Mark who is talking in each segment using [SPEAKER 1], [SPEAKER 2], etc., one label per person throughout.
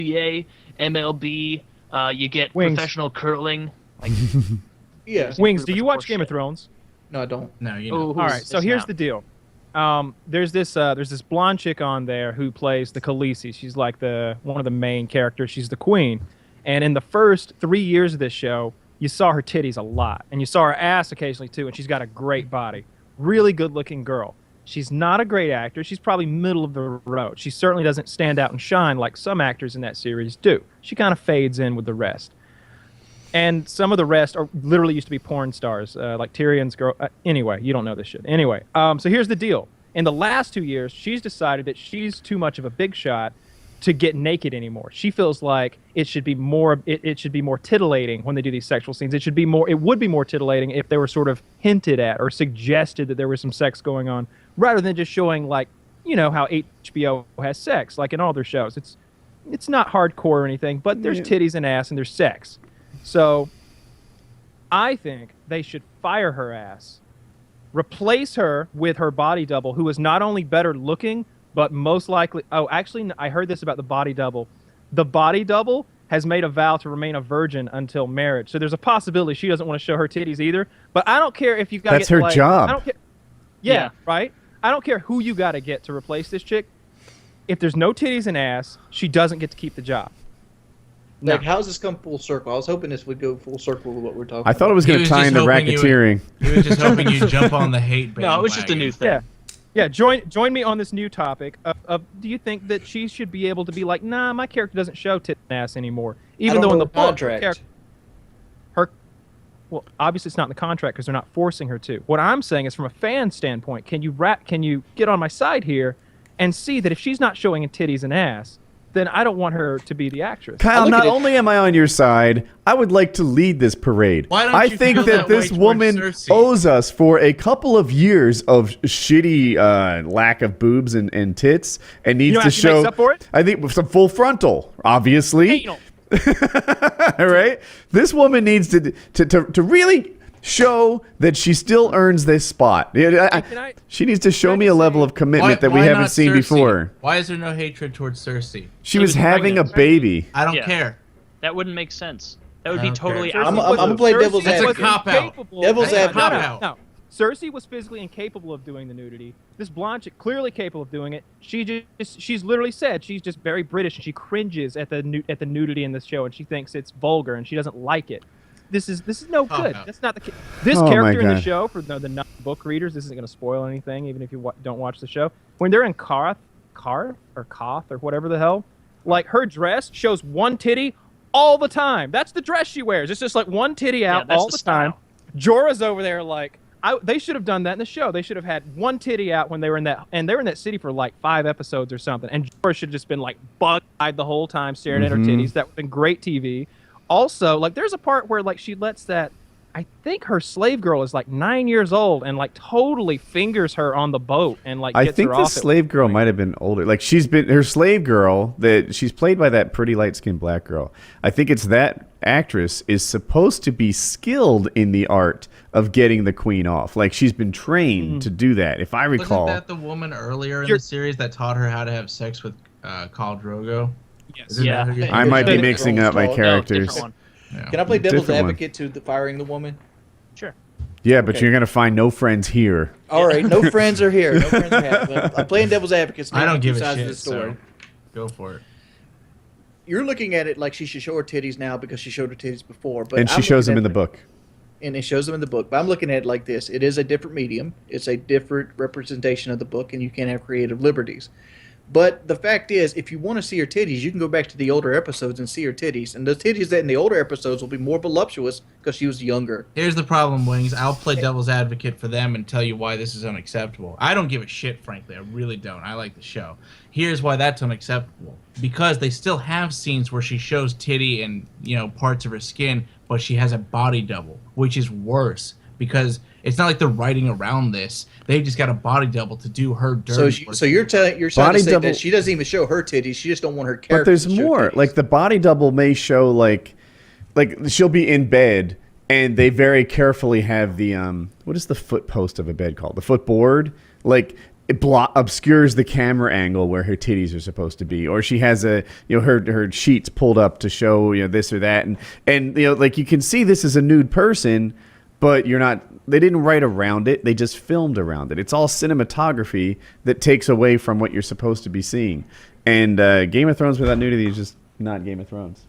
[SPEAKER 1] NBA, MLB. You get
[SPEAKER 2] Wings.
[SPEAKER 1] professional curling. Like,
[SPEAKER 3] Yeah.
[SPEAKER 2] Wings, do you watch Game of Thrones?
[SPEAKER 3] No, I don't.
[SPEAKER 4] No, you
[SPEAKER 1] Ooh,
[SPEAKER 4] know.
[SPEAKER 1] who's
[SPEAKER 2] All right, so
[SPEAKER 1] this
[SPEAKER 2] here's
[SPEAKER 1] now?
[SPEAKER 2] the deal. There's this blonde chick on there who plays the Khaleesi. She's like one of the main characters. She's the queen. And in the first 3 years of this show, you saw her titties a lot, and you saw her ass occasionally too. And she's got a great body, really good-looking girl. She's not a great actor. She's probably middle of the road. She certainly doesn't stand out and shine like some actors in that series do. She kind of fades in with the rest. And some of the rest are literally used to be porn stars, like Tyrion's girl. Anyway, you don't know this shit. Anyway, so here's the deal. In the last 2 years, she's decided that she's too much of a big shot to get naked anymore. She feels like it should be more. It should be more tittillating when they do these sexual scenes. It should be more. It would be more titillating if they were sort of hinted at or suggested that there was some sex going on, rather than just showing like, you know, how HBO has sex, like in all their shows. It's not hardcore or anything, but there's titties and ass and there's sex. So I think they should fire her ass, replace her with her body double, who is not only better looking, but most likely... Oh, actually, I heard this about the body double. The body double has made a vow to remain a virgin until marriage. So there's a possibility she doesn't want to show her titties either. But I don't care if you've got to get...
[SPEAKER 5] That's her
[SPEAKER 2] like,
[SPEAKER 5] job.
[SPEAKER 2] I don't care. Yeah, right? I don't care who you got to get to replace this chick. If there's no titties and ass, she doesn't get to keep the job.
[SPEAKER 3] Like, how's this come full circle? I was hoping this would go full circle with what we're talking
[SPEAKER 5] I thought it was going to tie into racketeering.
[SPEAKER 4] He was just hoping you'd jump on the hate bandwagon.
[SPEAKER 1] No, it was just a new thing.
[SPEAKER 2] Yeah, join me on this new topic of do you think that she should be able to be like, nah, my character doesn't show tit and ass anymore, even though in the book her well, obviously it's not in the contract because they're not forcing her to. What I'm saying is, from a fan standpoint, can you get on my side here and see that if she's not showing titties and ass, then I don't want her to be the actress.
[SPEAKER 5] Kyle, not only am I on your side, I would like to lead this parade.
[SPEAKER 4] Why don't
[SPEAKER 5] I
[SPEAKER 4] you
[SPEAKER 5] think
[SPEAKER 4] feel
[SPEAKER 5] that
[SPEAKER 4] that way
[SPEAKER 5] this
[SPEAKER 4] towards
[SPEAKER 5] woman
[SPEAKER 4] Cersei?
[SPEAKER 5] owes us for a couple of years of shitty lack of boobs and tits, and needs to show.
[SPEAKER 2] Makes up for it?
[SPEAKER 5] I think with some full frontal, obviously.
[SPEAKER 2] Anal.
[SPEAKER 5] All right, this woman needs to really show that she still earns this spot. She needs to show me a level of commitment that we haven't
[SPEAKER 4] not
[SPEAKER 5] seen
[SPEAKER 4] Cersei?
[SPEAKER 5] before.
[SPEAKER 4] Why is there no hatred towards Cersei?
[SPEAKER 5] She was having a
[SPEAKER 1] pregnant.
[SPEAKER 5] baby.
[SPEAKER 4] I don't
[SPEAKER 1] Yeah.
[SPEAKER 4] care.
[SPEAKER 1] That wouldn't make sense. That would
[SPEAKER 4] I
[SPEAKER 1] be
[SPEAKER 4] don't
[SPEAKER 1] totally
[SPEAKER 4] care.
[SPEAKER 1] out.
[SPEAKER 3] I'm
[SPEAKER 1] of
[SPEAKER 3] gonna play devil's
[SPEAKER 4] That's a
[SPEAKER 3] advocate.
[SPEAKER 4] cop-out.
[SPEAKER 3] Devil's
[SPEAKER 4] That's a
[SPEAKER 3] advocate.
[SPEAKER 4] cop-out.
[SPEAKER 2] No, Cersei was physically incapable of doing the nudity. This blonde chick, clearly capable of doing it. She's literally said she's just very British, and she cringes at the nudity in this show, and she thinks it's vulgar, and she doesn't like it. This is no good.
[SPEAKER 4] no.
[SPEAKER 2] That's not the this
[SPEAKER 5] Oh, my
[SPEAKER 2] character in the
[SPEAKER 5] God.
[SPEAKER 2] show, for the non-book readers. This isn't going to spoil anything, even if you don't watch the show. When they're in Koth or whatever the hell, like, her dress shows one titty all the time. That's the dress she wears. It's just like one titty out
[SPEAKER 1] that's
[SPEAKER 2] all
[SPEAKER 1] the
[SPEAKER 2] the time.
[SPEAKER 1] style.
[SPEAKER 2] Jorah's over there like, they should have done that in the show. They should have had one titty out when they were in that, and they were in that city for like 5 episodes or something. And Jorah should have just been like bug-eyed the whole time, staring at her titties. That would have been great TV. Also, like, there's a part where like she lets that, I think her slave girl is like 9 years old, and like totally fingers her on the boat and like
[SPEAKER 5] I
[SPEAKER 2] gets
[SPEAKER 5] think
[SPEAKER 2] her
[SPEAKER 5] the
[SPEAKER 2] off.
[SPEAKER 5] slave girl might have been older. Like, her slave girl, that she's played by that pretty light-skinned black girl. I think it's that actress is supposed to be skilled in the art of getting the queen off. Like, she's been trained to do that, if I recall.
[SPEAKER 4] Wasn't that the woman earlier in the series that taught her how to have sex with Khal Drogo?
[SPEAKER 2] Yes.
[SPEAKER 4] Isn't that who you're
[SPEAKER 5] I might be
[SPEAKER 4] thinking?
[SPEAKER 5] mixing up my
[SPEAKER 3] No,
[SPEAKER 5] characters.
[SPEAKER 1] different one.
[SPEAKER 4] Yeah.
[SPEAKER 3] Can I play devil's
[SPEAKER 5] Different one.
[SPEAKER 3] advocate to the firing the woman?
[SPEAKER 1] Sure.
[SPEAKER 5] Yeah, but you're going to find no friends here.
[SPEAKER 3] All right, no friends are here. No friends are here. But I'm playing devil's advocate. So
[SPEAKER 4] I don't
[SPEAKER 3] two
[SPEAKER 4] give a
[SPEAKER 3] sides of
[SPEAKER 4] shit,
[SPEAKER 3] the story.
[SPEAKER 4] so go for it.
[SPEAKER 3] You're looking at it like she should show her titties now because she showed her titties before. But
[SPEAKER 5] And she
[SPEAKER 3] I'm
[SPEAKER 5] shows
[SPEAKER 3] looking
[SPEAKER 5] them in
[SPEAKER 3] at
[SPEAKER 5] the book.
[SPEAKER 3] And it shows them in the book. But I'm looking at it like this. It is a different medium. It's a different representation of the book, and you can have creative liberties. But the fact is, if you want to see her titties, you can go back to the older episodes and see her titties. And the titties that in the older episodes will be more voluptuous because she was younger.
[SPEAKER 4] Here's the problem, Wings. I'll play devil's advocate for them and tell you why this is unacceptable. I don't give a shit, frankly. I really don't. I like the show. Here's why that's unacceptable. Because they still have scenes where she shows titty and, parts of her skin, but she has a body double, which is worse. Because it's not like they're writing around this. They just got a body double to do her dirty.
[SPEAKER 3] So you're trying to say that she doesn't even show her titties. She just don't want her character.
[SPEAKER 5] But there's
[SPEAKER 3] to show
[SPEAKER 5] more.
[SPEAKER 3] titties.
[SPEAKER 5] Like, the body double may show, like she'll be in bed, and they very carefully have the, what is the foot post of a bed called? The footboard? Like, obscures the camera angle where her titties are supposed to be, or she has her sheets pulled up to show this or that, and like you can see this is a nude person, but they didn't write around it, they just filmed around it. It's all cinematography that takes away from what you're supposed to be seeing. And Game of Thrones without nudity is just not Game of Thrones.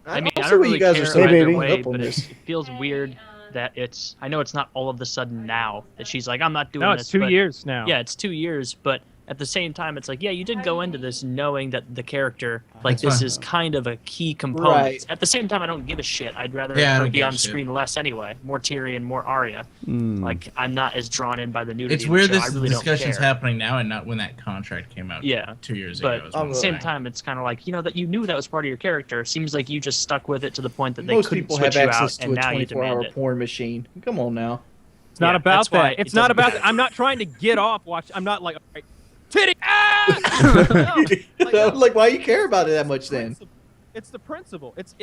[SPEAKER 1] I mean,
[SPEAKER 3] I
[SPEAKER 1] I
[SPEAKER 3] see
[SPEAKER 1] don't
[SPEAKER 3] what
[SPEAKER 1] really
[SPEAKER 3] you guys
[SPEAKER 1] care
[SPEAKER 3] are saying,
[SPEAKER 1] either
[SPEAKER 3] baby.
[SPEAKER 1] way,
[SPEAKER 3] Up on
[SPEAKER 1] but
[SPEAKER 3] this.
[SPEAKER 1] it feels weird that I know it's not all of the sudden now that she's like, I'm not doing
[SPEAKER 2] No,
[SPEAKER 1] this.
[SPEAKER 2] it's 2
[SPEAKER 1] but-
[SPEAKER 2] years now.
[SPEAKER 1] Yeah, it's 2 years, but at the same time, it's like, yeah, you did go into this knowing that the character,
[SPEAKER 4] That's
[SPEAKER 1] this
[SPEAKER 4] fine.
[SPEAKER 1] is kind of a key component.
[SPEAKER 3] Right.
[SPEAKER 1] At the same time, I don't give a shit. I'd rather
[SPEAKER 4] Yeah, I
[SPEAKER 1] her
[SPEAKER 4] don't
[SPEAKER 1] be
[SPEAKER 4] give a
[SPEAKER 1] on
[SPEAKER 4] shit.
[SPEAKER 1] screen less anyway. More Tyrion, more Arya. Like, I'm not as drawn in by the nudity.
[SPEAKER 4] It's
[SPEAKER 1] in the
[SPEAKER 4] weird
[SPEAKER 1] show.
[SPEAKER 4] this
[SPEAKER 1] I really
[SPEAKER 4] discussion's
[SPEAKER 1] don't care.
[SPEAKER 4] happening now and not when that contract came out.
[SPEAKER 1] Yeah,
[SPEAKER 4] 2 years
[SPEAKER 1] but
[SPEAKER 4] ago. is
[SPEAKER 1] at
[SPEAKER 4] what
[SPEAKER 1] the
[SPEAKER 4] I'm
[SPEAKER 1] same
[SPEAKER 4] saying.
[SPEAKER 1] time, it's kind of like, that you knew that was part of your character. Seems like you just stuck with it to the point that they
[SPEAKER 3] Most
[SPEAKER 1] couldn't
[SPEAKER 3] people
[SPEAKER 1] switch
[SPEAKER 3] have
[SPEAKER 1] you
[SPEAKER 3] access
[SPEAKER 1] out,
[SPEAKER 3] to
[SPEAKER 1] and
[SPEAKER 3] a
[SPEAKER 1] now you
[SPEAKER 3] 24-hour
[SPEAKER 1] demand it.
[SPEAKER 3] porn machine. Come on now.
[SPEAKER 2] It's not
[SPEAKER 1] Yeah,
[SPEAKER 2] about
[SPEAKER 1] that's why
[SPEAKER 2] that.
[SPEAKER 1] it
[SPEAKER 2] It's not
[SPEAKER 1] doesn't
[SPEAKER 2] about
[SPEAKER 1] matter.
[SPEAKER 2] I'm not trying to get off watch. I'm not like, all right, titty. Ah! No, no.
[SPEAKER 3] Like, why you care about it that much then?
[SPEAKER 2] It's the principle. It's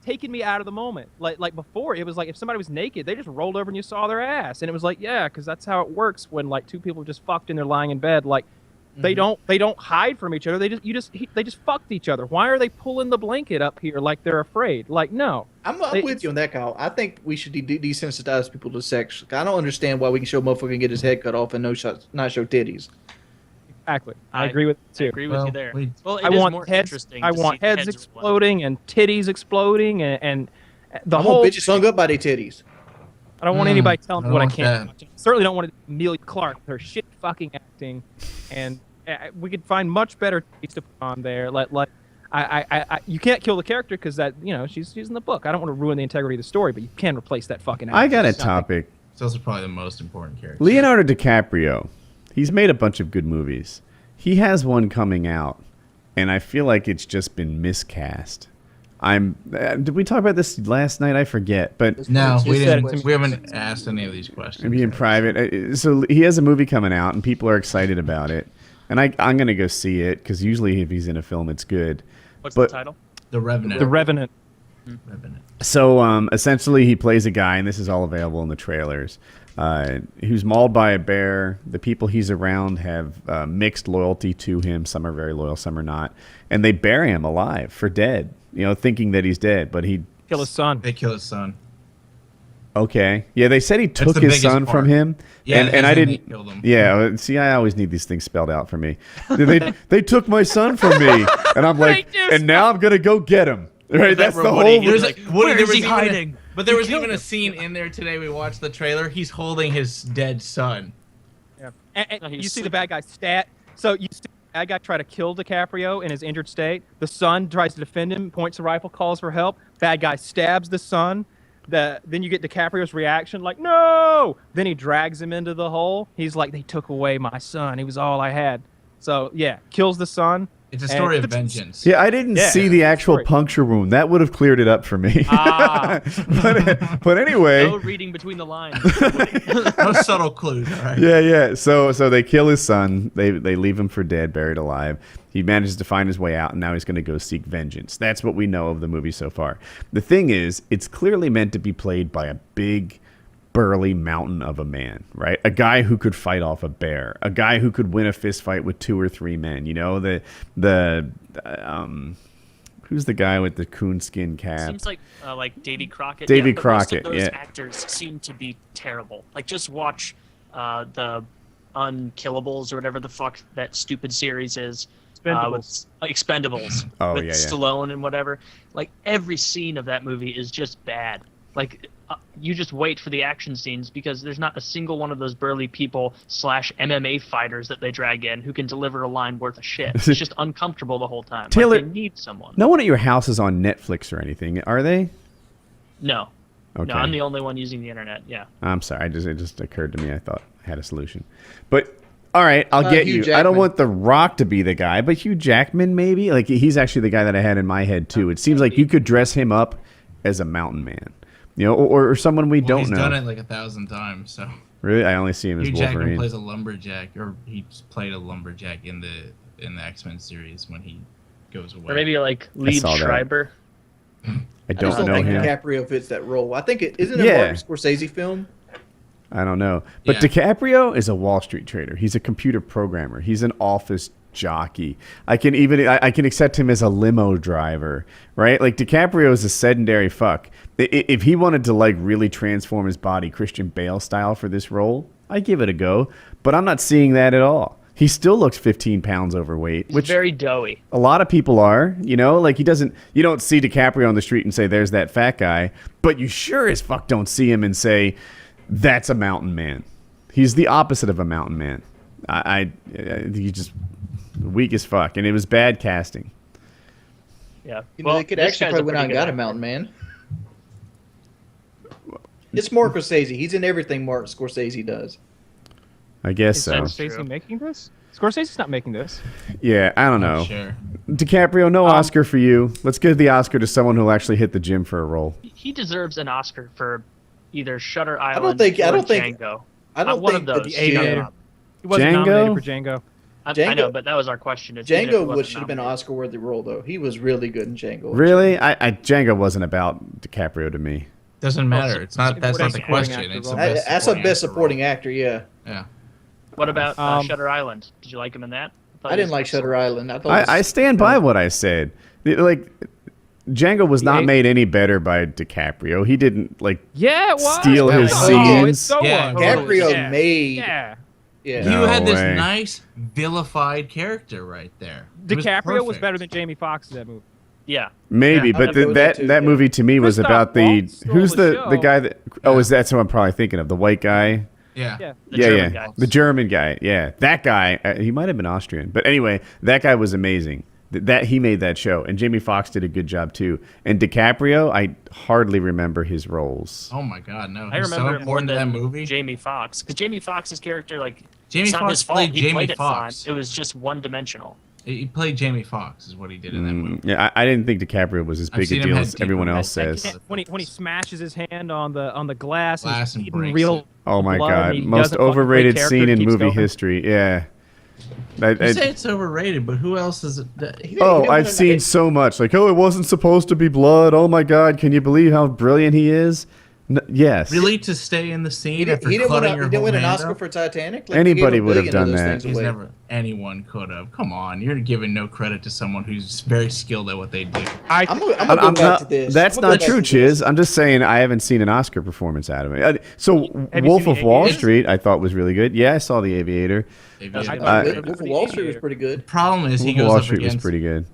[SPEAKER 2] taking me out of the moment. Like before, it was like if somebody was naked, they just rolled over and you saw their ass, and it was like, yeah, because that's how it works when like two people just fucked and they're lying in bed. Like they don't hide from each other. They just fucked each other. Why are they pulling the blanket up here like they're afraid? Like no.
[SPEAKER 3] I'm with you on that, Kyle. I think we should desensitize people to sex. I don't understand why we can show a motherfucker get his head cut off and not show titties.
[SPEAKER 2] Exactly. I agree with
[SPEAKER 1] I
[SPEAKER 2] you.
[SPEAKER 1] agree with
[SPEAKER 4] Well,
[SPEAKER 1] you there.
[SPEAKER 4] we-
[SPEAKER 1] Well,
[SPEAKER 2] I
[SPEAKER 1] it is
[SPEAKER 2] want
[SPEAKER 1] more
[SPEAKER 2] heads.
[SPEAKER 1] interesting.
[SPEAKER 2] I
[SPEAKER 1] to
[SPEAKER 2] want
[SPEAKER 1] see
[SPEAKER 2] heads
[SPEAKER 1] explode.
[SPEAKER 2] exploding and titties exploding and the
[SPEAKER 3] I
[SPEAKER 2] whole.
[SPEAKER 3] want bitches hung up by their titties.
[SPEAKER 2] I don't want anybody telling me
[SPEAKER 4] I
[SPEAKER 2] what I
[SPEAKER 4] don't
[SPEAKER 2] can't.
[SPEAKER 4] want
[SPEAKER 2] watch. I certainly don't want Emilia Clarke with her shit fucking acting, and we could find much better things to put on there. You can't kill the character because that she's in the book. I don't want to ruin the integrity of the story, but you can replace that fucking.
[SPEAKER 5] I got a
[SPEAKER 2] actress.
[SPEAKER 5] topic.
[SPEAKER 4] It's also probably the most important character.
[SPEAKER 5] Leonardo DiCaprio. He's made a bunch of good movies. He has one coming out, and I feel like it's just been miscast. Did we talk about this last night? I forget, but
[SPEAKER 4] No,
[SPEAKER 3] Just
[SPEAKER 4] we
[SPEAKER 3] said
[SPEAKER 4] didn't.
[SPEAKER 3] it.
[SPEAKER 4] We haven't asked any of these questions.
[SPEAKER 5] maybe in private. So he has a movie coming out, and people are excited about it. And I'm gonna go see it because usually if he's in a film, it's good.
[SPEAKER 1] What's
[SPEAKER 5] But-
[SPEAKER 1] the title?
[SPEAKER 4] The Revenant.
[SPEAKER 2] The Revenant.
[SPEAKER 4] Revenant.
[SPEAKER 5] So essentially, he plays a guy, and this is all available in the trailers, who's mauled by a bear. The people he's around have mixed loyalty to him. Some are very loyal, some are not. And they bury him alive for dead, thinking that he's dead. But
[SPEAKER 2] Kill his son.
[SPEAKER 4] They kill his son.
[SPEAKER 5] okay. Yeah, they said he took
[SPEAKER 4] the
[SPEAKER 5] his
[SPEAKER 4] biggest
[SPEAKER 5] son
[SPEAKER 4] part.
[SPEAKER 5] from him.
[SPEAKER 4] Yeah,
[SPEAKER 5] and I
[SPEAKER 4] as in
[SPEAKER 5] didn't.
[SPEAKER 4] they killed him.
[SPEAKER 5] Yeah, see, I always need these things spelled out for me. They took my son from me, and I'm like, and now I'm gonna go get him. Right, that's the whole.
[SPEAKER 1] Woody,
[SPEAKER 4] There's
[SPEAKER 1] He's
[SPEAKER 4] a-
[SPEAKER 1] like,
[SPEAKER 4] Woody,
[SPEAKER 1] where
[SPEAKER 4] there
[SPEAKER 1] is
[SPEAKER 4] was
[SPEAKER 1] he
[SPEAKER 4] even
[SPEAKER 1] hiding?
[SPEAKER 4] But there was
[SPEAKER 1] killed
[SPEAKER 4] even a
[SPEAKER 1] him.
[SPEAKER 4] scene in there today. We watched the trailer. He's holding his dead son.
[SPEAKER 2] Yeah. And
[SPEAKER 1] No, he was
[SPEAKER 2] you see the
[SPEAKER 1] sleeping.
[SPEAKER 2] bad guy stat. So you see the bad guy try to kill DiCaprio in his injured state. The son tries to defend him, points the rifle, calls for help. Bad guy stabs the son. Then you get DiCaprio's reaction, like, no! Then he drags him into the hole. He's like, they took away my son. He was all I had. So, yeah, kills the son.
[SPEAKER 4] It's a
[SPEAKER 2] And-
[SPEAKER 4] story of vengeance.
[SPEAKER 5] Yeah, I didn't
[SPEAKER 2] Yeah,
[SPEAKER 5] see the actual
[SPEAKER 2] sorry.
[SPEAKER 5] puncture wound. That would have cleared it up for me.
[SPEAKER 2] Ah.
[SPEAKER 5] but anyway,
[SPEAKER 1] No reading between the lines.
[SPEAKER 4] No subtle clues. All right.
[SPEAKER 5] yeah. So they kill his son. They leave him for dead, buried alive. He manages to find his way out, and now he's going to go seek vengeance. That's what we know of the movie so far. The thing is, it's clearly meant to be played by a big, burly mountain of a man, right? A guy who could fight off a bear, a guy who could win a fist fight with 2 or 3 men. Who's the guy with the coonskin cap?
[SPEAKER 1] Seems like Davy Crockett.
[SPEAKER 5] Davy
[SPEAKER 1] but most of
[SPEAKER 5] Crockett,
[SPEAKER 1] those
[SPEAKER 5] yeah.
[SPEAKER 1] actors seem to be terrible. Like, just watch the Unkillables or whatever the fuck that stupid series is.
[SPEAKER 2] Expendables.
[SPEAKER 1] Expendables.
[SPEAKER 5] Oh,
[SPEAKER 1] with
[SPEAKER 5] yeah.
[SPEAKER 1] Stallone and whatever. Like, every scene of that movie is just bad. Like, you just wait for the action scenes because there's not a single one of those burly people / MMA fighters that they drag in who can deliver a line worth of shit. It's just uncomfortable the whole time.
[SPEAKER 5] Taylor-
[SPEAKER 1] Like, they need someone.
[SPEAKER 5] No one at your house is on Netflix or anything, are they?
[SPEAKER 1] No.
[SPEAKER 5] Okay.
[SPEAKER 1] No, I'm the only one using the internet. Yeah.
[SPEAKER 5] I'm sorry. It just occurred to me. I thought I had a solution. But all right, I'll get
[SPEAKER 3] Hugh
[SPEAKER 5] you. I don't
[SPEAKER 3] Jackman.
[SPEAKER 5] want The Rock to be the guy, but Hugh Jackman maybe. Like he's actually the guy that I had in my head too. It seems like you could dress him up as a mountain man, or someone we
[SPEAKER 4] Well,
[SPEAKER 5] don't
[SPEAKER 4] he's
[SPEAKER 5] know.
[SPEAKER 4] done it like 1,000 times. So
[SPEAKER 5] Really, I only see him as
[SPEAKER 4] Hugh Jackman
[SPEAKER 5] Wolverine.
[SPEAKER 4] plays a lumberjack, or he's played a lumberjack in the X-Men series when he goes away.
[SPEAKER 1] Or maybe like Liev
[SPEAKER 5] saw that.
[SPEAKER 1] Schreiber.
[SPEAKER 5] I
[SPEAKER 3] I just
[SPEAKER 5] don't
[SPEAKER 3] don't
[SPEAKER 5] know
[SPEAKER 3] think
[SPEAKER 5] him.
[SPEAKER 3] DiCaprio fits that role. I think isn't it
[SPEAKER 5] Yeah.
[SPEAKER 3] a Martin Scorsese film?
[SPEAKER 5] I don't know. But
[SPEAKER 4] Yeah.
[SPEAKER 5] DiCaprio is a Wall Street trader. He's a computer programmer. He's an office jockey. I can accept him as a limo driver, right? Like DiCaprio is a sedentary fuck. If he wanted to like really transform his body Christian Bale style for this role, I'd give it a go. But I'm not seeing that at all. He still looks 15 pounds overweight, which
[SPEAKER 1] very doughy.
[SPEAKER 5] a lot of people are, you know, like you don't see DiCaprio on the street and say, there's that fat guy, but you sure as fuck don't see him and say, that's a mountain man. He's the opposite of a mountain man. I think he's just weak as fuck, and it was bad casting.
[SPEAKER 1] Yeah.
[SPEAKER 3] You know, they could
[SPEAKER 1] this
[SPEAKER 3] actually
[SPEAKER 1] guy's
[SPEAKER 3] probably went out and
[SPEAKER 1] pretty
[SPEAKER 3] got
[SPEAKER 1] good
[SPEAKER 3] a mountain
[SPEAKER 1] actor.
[SPEAKER 3] man. It's Mark Scorsese. He's in everything Mark Scorsese does.
[SPEAKER 5] I guess
[SPEAKER 2] Is
[SPEAKER 5] so.
[SPEAKER 2] Scorsese
[SPEAKER 1] True.
[SPEAKER 2] making this? Scorsese's not making this.
[SPEAKER 5] Yeah, I don't know.
[SPEAKER 4] Sure.
[SPEAKER 5] DiCaprio, no Oscar for you. Let's give the Oscar to someone who'll actually hit the gym for a role.
[SPEAKER 1] He deserves an Oscar for either Shutter Island
[SPEAKER 3] don't think- I
[SPEAKER 1] or
[SPEAKER 3] don't think-
[SPEAKER 1] Django.
[SPEAKER 3] I don't
[SPEAKER 1] One
[SPEAKER 3] think
[SPEAKER 1] of
[SPEAKER 3] that
[SPEAKER 1] those.
[SPEAKER 3] the
[SPEAKER 2] Aviator. He wasn't
[SPEAKER 5] Django?
[SPEAKER 2] nominated for Django.
[SPEAKER 1] I
[SPEAKER 3] Django-
[SPEAKER 1] know, but that was our question. Is even if he
[SPEAKER 3] Django
[SPEAKER 1] wasn't
[SPEAKER 3] should have been an
[SPEAKER 1] nominated.
[SPEAKER 3] Oscar-worthy role, though. He was really good in Django.
[SPEAKER 5] Really? Django wasn't about DiCaprio to me.
[SPEAKER 4] Doesn't matter. It's not. That's not the
[SPEAKER 2] supporting
[SPEAKER 4] question.
[SPEAKER 2] actor
[SPEAKER 4] It's the
[SPEAKER 2] role.
[SPEAKER 4] best
[SPEAKER 3] That's a
[SPEAKER 4] supporting
[SPEAKER 3] best
[SPEAKER 4] actor
[SPEAKER 3] supporting
[SPEAKER 4] role.
[SPEAKER 3] actor, yeah.
[SPEAKER 4] Yeah.
[SPEAKER 1] What about
[SPEAKER 2] Shutter
[SPEAKER 1] Island? Did you like him in that? thought
[SPEAKER 3] I
[SPEAKER 1] he
[SPEAKER 3] didn't
[SPEAKER 1] was
[SPEAKER 3] like
[SPEAKER 1] excellent.
[SPEAKER 3] Shutter Island. I thought
[SPEAKER 5] I stand by what I said. Like, Django was not
[SPEAKER 2] Yeah.
[SPEAKER 5] made any better by DiCaprio. He didn't, like,
[SPEAKER 2] Yeah, it was.
[SPEAKER 5] Steal
[SPEAKER 4] his
[SPEAKER 2] Oh,
[SPEAKER 5] scenes.
[SPEAKER 2] it so
[SPEAKER 4] Yeah,
[SPEAKER 2] was.
[SPEAKER 3] DiCaprio
[SPEAKER 2] Yeah.
[SPEAKER 3] made.
[SPEAKER 2] Yeah.
[SPEAKER 3] Yeah.
[SPEAKER 5] No
[SPEAKER 4] You had this
[SPEAKER 5] way.
[SPEAKER 4] nice vilified character right there. It
[SPEAKER 2] DiCaprio was
[SPEAKER 4] perfect.
[SPEAKER 2] better than Jamie Foxx in that movie.
[SPEAKER 1] Yeah.
[SPEAKER 5] maybe,
[SPEAKER 3] Yeah,
[SPEAKER 5] but
[SPEAKER 3] I'd go with that too,
[SPEAKER 5] that
[SPEAKER 3] yeah.
[SPEAKER 5] movie to me was
[SPEAKER 2] Christoph
[SPEAKER 5] about the
[SPEAKER 2] Waltz stole
[SPEAKER 5] who's
[SPEAKER 2] the
[SPEAKER 5] the
[SPEAKER 2] show.
[SPEAKER 5] guy that is that's who I'm probably thinking of, the white guy.
[SPEAKER 4] Yeah.
[SPEAKER 2] Yeah.
[SPEAKER 1] The German guy.
[SPEAKER 5] The German guy. Yeah, that guy. He might have been Austrian, but anyway, that guy was amazing. That he made that show, and Jamie Foxx did a good job too. And DiCaprio, I hardly remember his roles.
[SPEAKER 4] Oh my God, no!
[SPEAKER 1] I
[SPEAKER 4] He's so
[SPEAKER 1] remember it more
[SPEAKER 4] important to
[SPEAKER 1] than
[SPEAKER 4] that movie.
[SPEAKER 1] Jamie Foxx, because Jamie Foxx's character, like,
[SPEAKER 4] Jamie
[SPEAKER 1] it's not
[SPEAKER 4] Foxx
[SPEAKER 1] his fault.
[SPEAKER 4] played
[SPEAKER 1] He
[SPEAKER 4] Jamie
[SPEAKER 1] played it
[SPEAKER 4] Foxx.
[SPEAKER 1] fine. It was just one-dimensional.
[SPEAKER 4] He played Jamie Foxx, is what he did in that movie.
[SPEAKER 5] Yeah, I didn't think DiCaprio was as
[SPEAKER 4] I've
[SPEAKER 5] big a
[SPEAKER 4] seen him
[SPEAKER 5] deal
[SPEAKER 4] have
[SPEAKER 5] as
[SPEAKER 4] deeper
[SPEAKER 5] everyone else
[SPEAKER 4] roles.
[SPEAKER 5] says.
[SPEAKER 2] When he smashes his hand on the glass,
[SPEAKER 4] Glass
[SPEAKER 2] and
[SPEAKER 4] and
[SPEAKER 2] he's eating
[SPEAKER 4] breaks
[SPEAKER 2] real
[SPEAKER 4] it.
[SPEAKER 5] Oh my
[SPEAKER 2] blood,
[SPEAKER 5] God,
[SPEAKER 2] and he
[SPEAKER 5] most
[SPEAKER 2] doesn't fucking play
[SPEAKER 5] overrated
[SPEAKER 2] character,
[SPEAKER 5] scene in
[SPEAKER 2] keeps
[SPEAKER 5] movie
[SPEAKER 2] going.
[SPEAKER 5] history. Yeah.
[SPEAKER 4] You say it's overrated, but who else is it?
[SPEAKER 5] I've seen so much. Like, oh, it wasn't supposed to be blood. Oh my God, can you believe how brilliant he is? Yes.
[SPEAKER 4] Really, to stay in the scene
[SPEAKER 3] He
[SPEAKER 4] after
[SPEAKER 3] didn't win,
[SPEAKER 4] cutting
[SPEAKER 3] he
[SPEAKER 4] your
[SPEAKER 3] didn't
[SPEAKER 4] whole
[SPEAKER 3] win an
[SPEAKER 4] hand
[SPEAKER 3] Oscar
[SPEAKER 4] up?
[SPEAKER 3] for Titanic. Like,
[SPEAKER 5] Anybody
[SPEAKER 3] he gave a
[SPEAKER 5] would have
[SPEAKER 3] billion of
[SPEAKER 5] done
[SPEAKER 3] those
[SPEAKER 5] that.
[SPEAKER 3] things
[SPEAKER 4] He's
[SPEAKER 3] away.
[SPEAKER 4] never. Anyone could have. Come on, you're giving no credit to someone who's very skilled at what they do.
[SPEAKER 3] I'm gonna go
[SPEAKER 5] I'm
[SPEAKER 3] back
[SPEAKER 5] not,
[SPEAKER 3] to this.
[SPEAKER 5] that's
[SPEAKER 3] I'm gonna
[SPEAKER 5] not
[SPEAKER 3] go
[SPEAKER 5] true,
[SPEAKER 3] back to this.
[SPEAKER 5] Chiz. I'm just saying I haven't seen an Oscar performance out of it. So
[SPEAKER 2] Have you
[SPEAKER 5] Wolf
[SPEAKER 2] seen
[SPEAKER 5] of
[SPEAKER 2] The
[SPEAKER 5] Wall
[SPEAKER 2] Aviator?
[SPEAKER 5] Street, I thought was really good. Yeah, I saw The Aviator.
[SPEAKER 4] Aviator.
[SPEAKER 2] I
[SPEAKER 3] I
[SPEAKER 2] thought
[SPEAKER 3] thought Wolf of Wall Street was pretty good.
[SPEAKER 4] Problem is, he
[SPEAKER 5] Wolf of
[SPEAKER 4] goes
[SPEAKER 5] Wall
[SPEAKER 4] up
[SPEAKER 5] Street was
[SPEAKER 4] against
[SPEAKER 5] pretty good.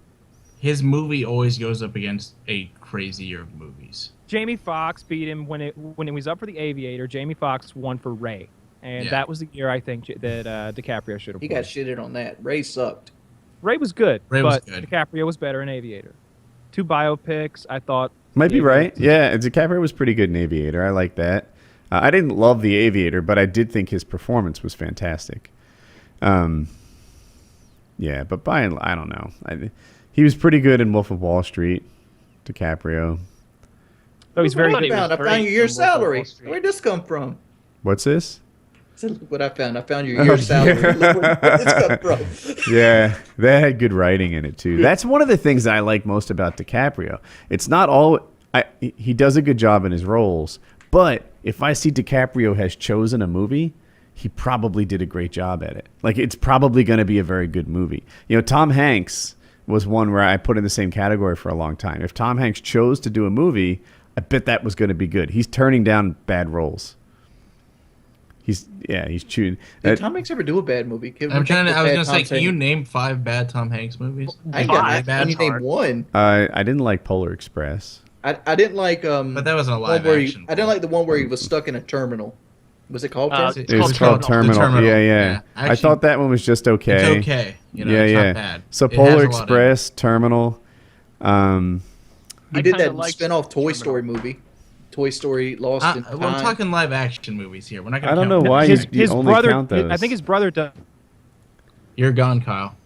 [SPEAKER 4] his movie. Always goes up against a crazier of movies.
[SPEAKER 2] Jamie Foxx beat him when it was up for the Aviator. Jamie Foxx won for Ray, and
[SPEAKER 4] Yeah.
[SPEAKER 2] that was the year I think that DiCaprio should have.
[SPEAKER 3] He got shitted on that. Ray sucked.
[SPEAKER 2] Ray was good,
[SPEAKER 4] Ray was
[SPEAKER 2] but
[SPEAKER 4] good.
[SPEAKER 2] DiCaprio was better in Aviator. Two biopics, I thought.
[SPEAKER 5] Might be
[SPEAKER 2] Yeah.
[SPEAKER 5] right. Yeah, DiCaprio was pretty good in Aviator. I like that. I didn't love The Aviator, but I did think his performance was fantastic. Yeah, but I don't know. He was pretty good in Wolf of Wall Street. DiCaprio.
[SPEAKER 2] Oh, he's very
[SPEAKER 1] thought
[SPEAKER 2] good.
[SPEAKER 1] he was
[SPEAKER 3] I found
[SPEAKER 1] great
[SPEAKER 3] your
[SPEAKER 1] in Wolf of Wall
[SPEAKER 3] salary.
[SPEAKER 1] Street.
[SPEAKER 3] Where'd this come from?
[SPEAKER 5] What's this?
[SPEAKER 3] I said, look what I found. I found your salary. Look where'd this come from?
[SPEAKER 5] Yeah, that had good writing in it too. That's one of the things I like most about DiCaprio. It's not all he does a good job in his roles, but if I see DiCaprio has chosen a movie, he probably did a great job at it. Like, it's probably going to be a very good movie. You know, Tom Hanks was one where I put in the same category for a long time. If Tom Hanks chose to do a movie, I bet that was going to be good. He's turning down bad roles. He's chewing.
[SPEAKER 3] Did Tom Hanks ever do a bad movie? Can we
[SPEAKER 4] I'm trying to.
[SPEAKER 3] take
[SPEAKER 4] I was
[SPEAKER 3] bad
[SPEAKER 4] gonna say,
[SPEAKER 3] Tom
[SPEAKER 4] can you
[SPEAKER 3] Hanks?
[SPEAKER 4] name 5 bad Tom Hanks movies?
[SPEAKER 3] I ain't
[SPEAKER 1] Five?
[SPEAKER 3] got
[SPEAKER 4] Bad
[SPEAKER 3] Can you name
[SPEAKER 1] hard.
[SPEAKER 3] one?
[SPEAKER 5] I didn't like Polar Express.
[SPEAKER 3] I didn't like
[SPEAKER 4] But that wasn't a
[SPEAKER 3] one
[SPEAKER 4] live
[SPEAKER 3] where
[SPEAKER 4] action.
[SPEAKER 3] I didn't like the one where he was stuck in a terminal. Was it called?
[SPEAKER 1] Uh,
[SPEAKER 3] Terminal?
[SPEAKER 5] It was called Terminal.
[SPEAKER 4] The Terminal.
[SPEAKER 5] Yeah.
[SPEAKER 4] Yeah.
[SPEAKER 5] I
[SPEAKER 4] Actually,
[SPEAKER 5] thought that one was just okay.
[SPEAKER 4] It's okay. You know,
[SPEAKER 5] yeah,
[SPEAKER 4] it's
[SPEAKER 5] yeah.
[SPEAKER 4] not bad.
[SPEAKER 5] So
[SPEAKER 4] It has
[SPEAKER 5] Polar
[SPEAKER 4] a lot in it.
[SPEAKER 5] Express, Terminal.
[SPEAKER 3] He
[SPEAKER 1] I
[SPEAKER 3] did
[SPEAKER 1] kinda
[SPEAKER 3] that
[SPEAKER 1] liked
[SPEAKER 3] spin-off Toy
[SPEAKER 1] Terminal.
[SPEAKER 3] Story movie. Toy Story Lost in Time.
[SPEAKER 4] Well, I'm talking live action movies here. We're not gonna
[SPEAKER 5] I don't
[SPEAKER 4] count
[SPEAKER 5] know why
[SPEAKER 4] those.
[SPEAKER 5] you only
[SPEAKER 2] brother.
[SPEAKER 5] count those.
[SPEAKER 2] I think his brother does.
[SPEAKER 4] You're gone, Kyle.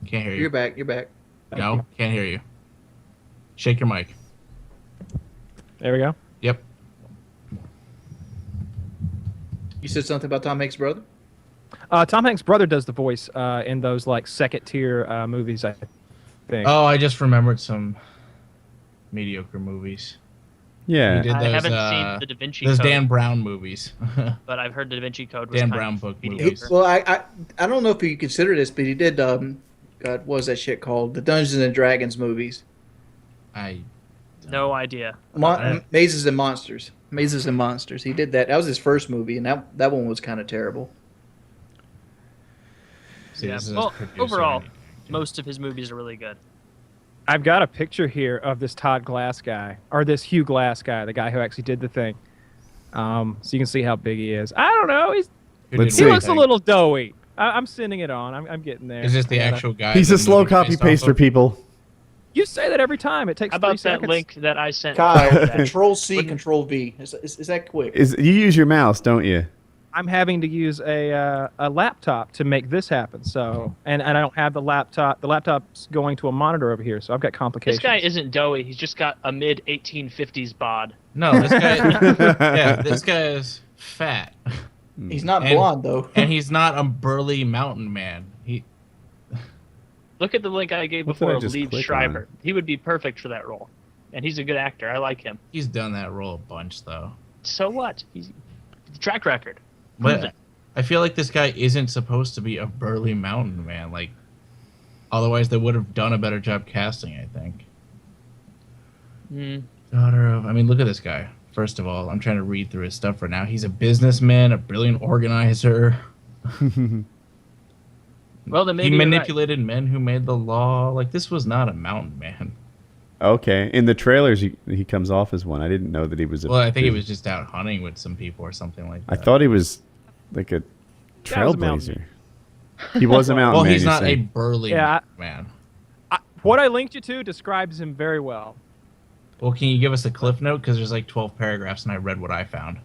[SPEAKER 4] Can't hear you.
[SPEAKER 3] You're back. You're back.
[SPEAKER 4] No, can't hear you. Shake your mic.
[SPEAKER 2] There we go.
[SPEAKER 4] Yep.
[SPEAKER 3] You said something about Tom Hanks' brother?
[SPEAKER 2] Tom Hanks' brother does the voice in those like second tier movies, I think.
[SPEAKER 4] Oh, I just remembered some mediocre movies.
[SPEAKER 5] Yeah.
[SPEAKER 4] He did
[SPEAKER 1] I
[SPEAKER 4] those,
[SPEAKER 1] haven't seen the Da Vinci
[SPEAKER 4] those
[SPEAKER 1] Code,
[SPEAKER 4] Dan Brown movies.
[SPEAKER 1] but I've heard the Da Vinci Code was
[SPEAKER 4] Dan
[SPEAKER 1] kind
[SPEAKER 4] Brown
[SPEAKER 1] of
[SPEAKER 4] book
[SPEAKER 1] mediocre.
[SPEAKER 4] movies.
[SPEAKER 3] Well, I don't know if you consider this, but he did. God, what was that shit called? The Dungeons and Dragons movies.
[SPEAKER 4] I
[SPEAKER 1] No idea.
[SPEAKER 3] Mazes and Monsters. Mazes and Monsters. He did that. That was his first movie, and that one was kind of terrible.
[SPEAKER 4] see,
[SPEAKER 1] Yeah.
[SPEAKER 4] this is
[SPEAKER 1] Well,
[SPEAKER 4] producer.
[SPEAKER 1] overall, most of his movies are really good.
[SPEAKER 2] I've got a picture here of this Todd Glass guy, or this Hugh Glass guy, the guy who actually did the thing. So you can see how big he is. I don't know.
[SPEAKER 4] Who
[SPEAKER 5] Let's
[SPEAKER 4] did
[SPEAKER 2] He
[SPEAKER 5] see.
[SPEAKER 2] looks a little doughy. I'm sending it on. I'm getting there.
[SPEAKER 4] Is this the
[SPEAKER 2] I gotta-
[SPEAKER 4] actual guy?
[SPEAKER 5] He's a
[SPEAKER 4] the
[SPEAKER 5] slow
[SPEAKER 4] movie's
[SPEAKER 5] copy
[SPEAKER 4] based off
[SPEAKER 5] paster,
[SPEAKER 4] of?
[SPEAKER 5] people.
[SPEAKER 2] You say that every time. It takes
[SPEAKER 1] How
[SPEAKER 2] 3
[SPEAKER 1] about that
[SPEAKER 2] seconds.
[SPEAKER 1] link that I sent?
[SPEAKER 3] Kyle,
[SPEAKER 1] that?
[SPEAKER 3] Control C,
[SPEAKER 1] Wouldn't-
[SPEAKER 3] Control V. Is that quick?
[SPEAKER 5] You use your mouse, don't you?
[SPEAKER 2] I'm having to use a laptop to make this happen. So, and I don't have the laptop. The laptop's going to a monitor over here, so I've got
[SPEAKER 1] This
[SPEAKER 2] complications.
[SPEAKER 1] guy isn't doughy. He's just got a mid 1850s bod.
[SPEAKER 4] No, this guy. Yeah, this guy is fat,
[SPEAKER 3] He's not
[SPEAKER 4] And-
[SPEAKER 3] blonde though.
[SPEAKER 4] and he's not a burly mountain man.
[SPEAKER 1] Look at the link I gave
[SPEAKER 5] What did I
[SPEAKER 1] before of
[SPEAKER 5] just
[SPEAKER 1] Liev
[SPEAKER 5] click
[SPEAKER 1] Schreiber.
[SPEAKER 5] on?
[SPEAKER 1] He would be perfect for that role. And he's a good actor. I like him.
[SPEAKER 4] He's done that role a bunch though.
[SPEAKER 1] So what? He's track record. Proven.
[SPEAKER 4] But I feel like this guy isn't supposed to be a burly mountain man. Like, otherwise they would have done a better job casting. I think.
[SPEAKER 1] Mm.
[SPEAKER 4] Daughter of. I mean, look at this guy. First of all, I'm trying to read through his stuff right now. He's a businessman, a brilliant organizer.
[SPEAKER 1] Well, then maybe
[SPEAKER 4] He
[SPEAKER 1] you're right.
[SPEAKER 4] manipulated men who made the law. Like, this was not a mountain man.
[SPEAKER 5] Okay. In the trailers, he comes off as one. I didn't know that he was a.
[SPEAKER 4] Well, I think he was just out hunting with some people or something like
[SPEAKER 5] I
[SPEAKER 4] that.
[SPEAKER 5] thought he was like a
[SPEAKER 2] Guy was a mountain
[SPEAKER 5] trailblazer. He was a mountain
[SPEAKER 4] Well,
[SPEAKER 5] man.
[SPEAKER 4] he's
[SPEAKER 5] you're
[SPEAKER 4] not a
[SPEAKER 5] saying.
[SPEAKER 4] burly
[SPEAKER 2] Yeah,
[SPEAKER 4] man.
[SPEAKER 2] What I linked you to describes him very well.
[SPEAKER 4] Well, can you give us a cliff note? Because there's like 12 paragraphs, and I read what I found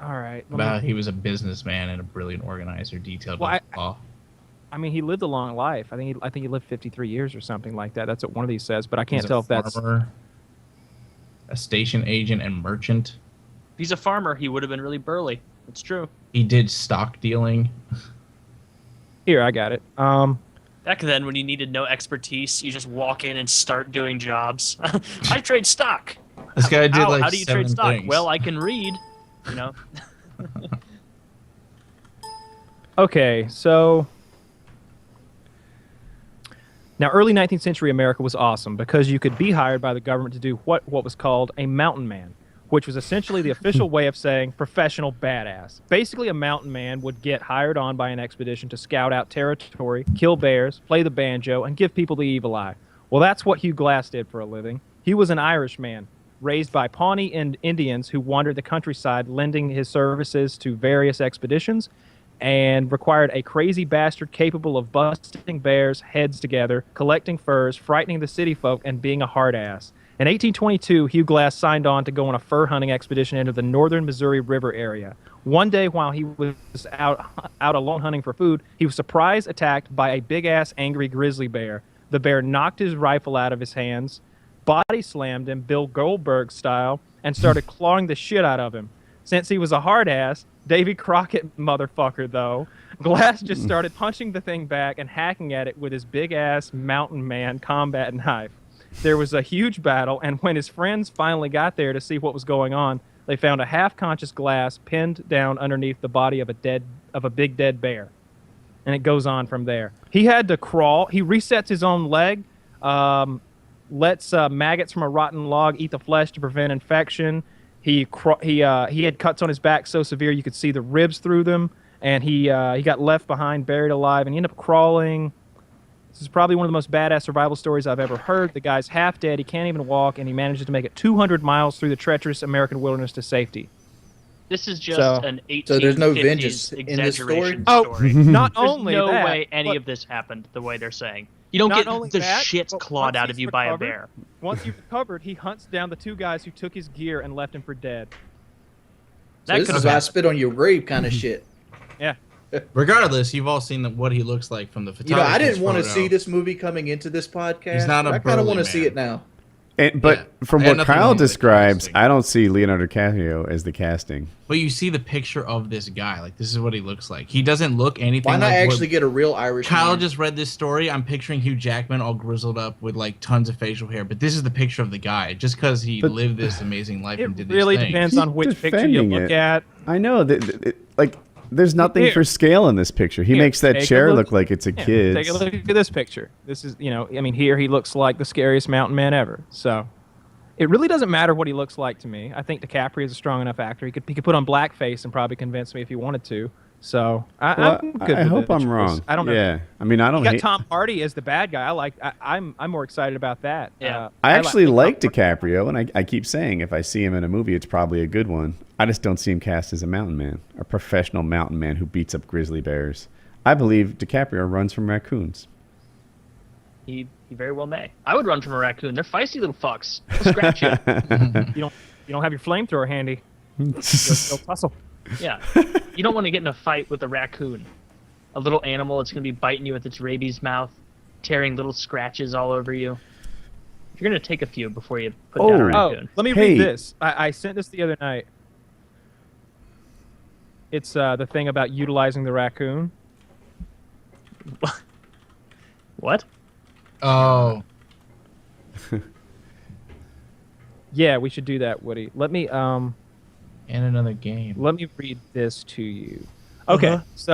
[SPEAKER 2] All right.
[SPEAKER 4] about he was a businessman and a brilliant organizer, detailed
[SPEAKER 2] Well,
[SPEAKER 4] with law.
[SPEAKER 2] I mean, he lived a long life. I think he lived 53 years or something like that. That's what one of these says, but I can't
[SPEAKER 4] He's
[SPEAKER 2] tell
[SPEAKER 4] a
[SPEAKER 2] if that's.
[SPEAKER 4] farmer, a station agent and merchant.
[SPEAKER 1] If he's a farmer, he would have been really burly. It's true.
[SPEAKER 4] He did stock dealing.
[SPEAKER 2] Here, I got it.
[SPEAKER 1] Back then, when you needed no expertise, you just walk in and start doing jobs. I trade stock.
[SPEAKER 4] This guy did like
[SPEAKER 1] how do you
[SPEAKER 4] 7
[SPEAKER 1] trade stock?
[SPEAKER 4] things.
[SPEAKER 1] Well, I can read. You know.
[SPEAKER 2] Okay, so now early 19th century America was awesome because you could be hired by the government to do what was called a mountain man, which was essentially the official way of saying professional badass. Basically, a mountain man would get hired on by an expedition to scout out territory, kill bears, play the banjo, and give people the evil eye. Well, that's what Hugh Glass did for a living. He was an Irishman, raised by Pawnee Indians who wandered the countryside, lending his services to various expeditions, and required a crazy bastard capable of busting bears' heads together, collecting furs, frightening the city folk, and being a hard ass. In 1822, Hugh Glass signed on to go on a fur hunting expedition into the northern Missouri River area. One day while he was out alone hunting for food, he was surprise attacked by a big-ass angry grizzly bear. The bear knocked his rifle out of his hands, body slammed him Bill Goldberg style, and started clawing the shit out of him. Since he was a hard ass, Davy Crockett motherfucker though, Glass just started punching the thing back and hacking at it with his big ass mountain man combat knife. There was a huge battle, and when his friends finally got there to see what was going on, they found a half-conscious Glass pinned down underneath the body of a big dead bear. And it goes on from there. He had to crawl. He resets his own leg, lets maggots from a rotten log eat the flesh to prevent infection. He had cuts on his back so severe you could see the ribs through them, and he got left behind, buried alive, and he ended up crawling. This is probably one of the most badass survival stories I've ever heard. The guy's half dead, he can't even walk, and he manages to make it 200 miles through the treacherous American wilderness to safety.
[SPEAKER 1] This is just
[SPEAKER 2] So-
[SPEAKER 1] an 1850s
[SPEAKER 3] So there's no vengeance in this
[SPEAKER 1] exaggeration
[SPEAKER 2] Oh,
[SPEAKER 1] story.
[SPEAKER 2] not
[SPEAKER 1] There's
[SPEAKER 2] only
[SPEAKER 1] no
[SPEAKER 2] that,
[SPEAKER 1] way any
[SPEAKER 2] but
[SPEAKER 1] of this happened the way they're saying. You don't
[SPEAKER 2] Not
[SPEAKER 1] get
[SPEAKER 2] only
[SPEAKER 1] the
[SPEAKER 2] that,
[SPEAKER 1] shit
[SPEAKER 2] but
[SPEAKER 1] clawed
[SPEAKER 2] once
[SPEAKER 1] out of
[SPEAKER 2] he's
[SPEAKER 1] you by a
[SPEAKER 2] recovered-
[SPEAKER 1] bear.
[SPEAKER 2] once you've recovered, he hunts down the two guys who took his gear and left him for dead.
[SPEAKER 3] So
[SPEAKER 1] That
[SPEAKER 3] this
[SPEAKER 1] could
[SPEAKER 3] is
[SPEAKER 1] have
[SPEAKER 3] I spit on your grave kind of shit.
[SPEAKER 2] Yeah.
[SPEAKER 4] Regardless, you've all seen what he looks like from the
[SPEAKER 3] You
[SPEAKER 4] photography.
[SPEAKER 3] know, I didn't want to see this movie coming into this podcast.
[SPEAKER 4] He's not a
[SPEAKER 3] but I kind of
[SPEAKER 4] burly
[SPEAKER 3] want to see
[SPEAKER 4] man.
[SPEAKER 3] it now.
[SPEAKER 5] But
[SPEAKER 4] Yeah.
[SPEAKER 5] from
[SPEAKER 4] I had
[SPEAKER 5] what
[SPEAKER 4] nothing
[SPEAKER 5] Kyle
[SPEAKER 4] wrong with the
[SPEAKER 5] describes,
[SPEAKER 4] casting.
[SPEAKER 5] I don't see Leonardo DiCaprio as the casting.
[SPEAKER 4] But you see the picture of this guy. Like, this is what he looks like. He doesn't look anything
[SPEAKER 3] Why not
[SPEAKER 4] like
[SPEAKER 3] actually
[SPEAKER 4] what
[SPEAKER 3] get a real Irish
[SPEAKER 4] Kyle
[SPEAKER 3] man?
[SPEAKER 4] just read this story. I'm picturing Hugh Jackman all grizzled up with like tons of facial hair. But this is the picture of the guy, just because he
[SPEAKER 5] But-
[SPEAKER 4] lived this amazing life
[SPEAKER 2] It
[SPEAKER 4] and did
[SPEAKER 2] really
[SPEAKER 4] these things.
[SPEAKER 2] depends on which picture you
[SPEAKER 5] Defending
[SPEAKER 2] look
[SPEAKER 5] it.
[SPEAKER 2] at.
[SPEAKER 5] I know like there's nothing
[SPEAKER 2] Here.
[SPEAKER 5] for scale in this picture. He
[SPEAKER 2] Here,
[SPEAKER 5] makes that
[SPEAKER 2] take a
[SPEAKER 5] chair
[SPEAKER 2] look.
[SPEAKER 5] look like it's a
[SPEAKER 2] Yeah,
[SPEAKER 5] kid's.
[SPEAKER 2] take a look at this picture. This is, I mean, here he looks like the scariest mountain man ever. So it really doesn't matter what he looks like to me. I think DiCaprio is a strong enough actor. He could put on blackface and probably convince me if he wanted to. So
[SPEAKER 5] Well,
[SPEAKER 2] I'm good.
[SPEAKER 5] I
[SPEAKER 2] with
[SPEAKER 5] hope
[SPEAKER 2] the
[SPEAKER 5] I'm
[SPEAKER 2] choice.
[SPEAKER 5] wrong.
[SPEAKER 2] I don't know.
[SPEAKER 5] Yeah, I mean, I don't
[SPEAKER 2] You got
[SPEAKER 5] hate.
[SPEAKER 2] Tom Hardy as the bad guy. I'm more excited about that.
[SPEAKER 1] Yeah.
[SPEAKER 5] I actually like
[SPEAKER 2] Tom Hardy.
[SPEAKER 5] DiCaprio, and I keep saying if I see him in a movie, it's probably a good one. I just don't see him cast as a mountain man, a professional mountain man who beats up grizzly bears. I believe DiCaprio runs from raccoons.
[SPEAKER 1] He very well may. I would run from a raccoon. They're feisty little fucks. They'll scratch you.
[SPEAKER 2] You don't have your flamethrower handy. They'll tussle.
[SPEAKER 1] Yeah. You don't want to get in a fight with a raccoon. A little animal that's going to be biting you with its rabies mouth, tearing little scratches all over you. You're going to take a few before you put down a
[SPEAKER 2] Oh,
[SPEAKER 1] raccoon.
[SPEAKER 2] let me
[SPEAKER 5] Hey.
[SPEAKER 2] read this. I sent this the other night. It's the thing about utilizing the raccoon.
[SPEAKER 1] What?
[SPEAKER 4] Oh,
[SPEAKER 2] Yeah, we should do that, Woody. Let me
[SPEAKER 4] and another game.
[SPEAKER 2] read this to you. Okay, so